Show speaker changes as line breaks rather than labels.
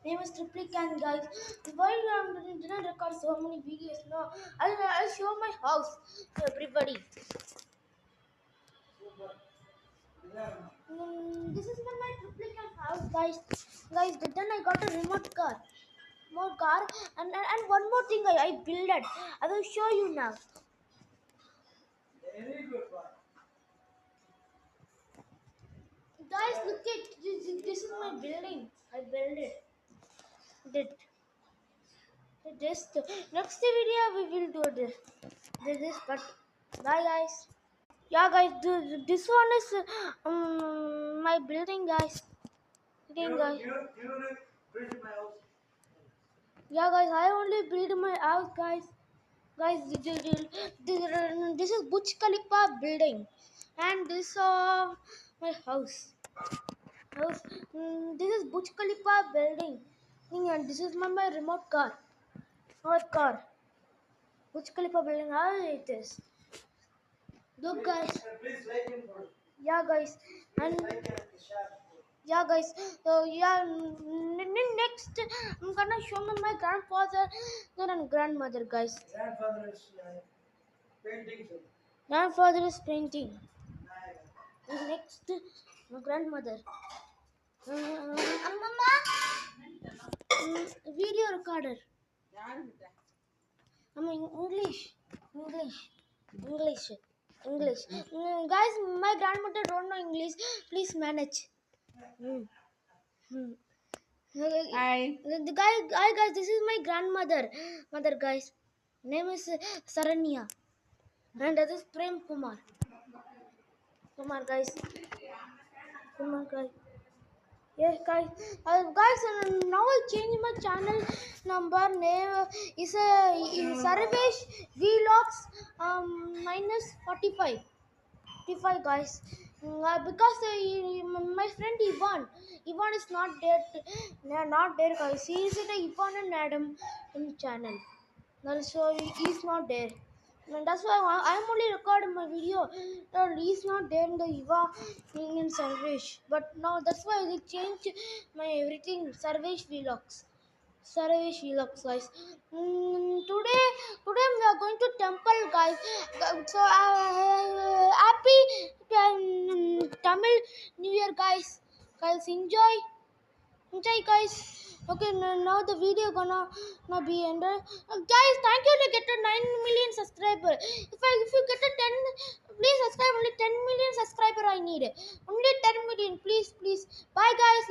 name is Triplican, guys. Why didn't record so many videos? No, I'll show my house to everybody. This is my Triplican house, guys. Guys, then I got a remote car. More car and one more thing I built it. I will show you now. Very good one. Guys, look at this is my building. I built it. Did this next video we will do this but bye guys. Yeah guys, this one is my building guys. Guys. Build my house. Yeah guys, I only build my house guys. Guys, this is Burj Khalifa building, and this my house. This is Burj Khalifa building, and this is my remote car. Our car. Burj Khalifa building. How it is? Look, guys. Please like him. Yeah, guys. And yeah, guys. Next, I'm gonna show my grandfather and grandmother, guys. Grandfather is painting. Grandfather is painting. Next, my grandmother. Mama. Video recorder. I mean English. Guys, my grandmother don't know English. Please manage. Mm. Mm.
Hi.
Guys, this is my grandmother. Mother, guys. Name is Saranya. And that is Prem Kumar. Guys. Kumar, guys. Yes, guys. Guys, now I change my channel number name is Sarvesh Vlogs minus 45. 45 guys. Because my friend Ivan is not there. Not there, guys. He is at Ivan and Adam in channel. So he is not there. And that's why I'm only recording my video. He's not there in the Eva in Sarvesh. But now that's why I changed my everything. Sarvesh Vlogs. Sarvesh Vlogs, guys. Today we are going to temple, guys. So happy Tamil New Year, guys. Guys, enjoy guys. Okay, now the video gonna now be ended. Guys, thank you to get a 9 million subscriber. If you get a 10, please subscribe. Only 10 million subscriber I need. Only 10 million, please. Bye guys.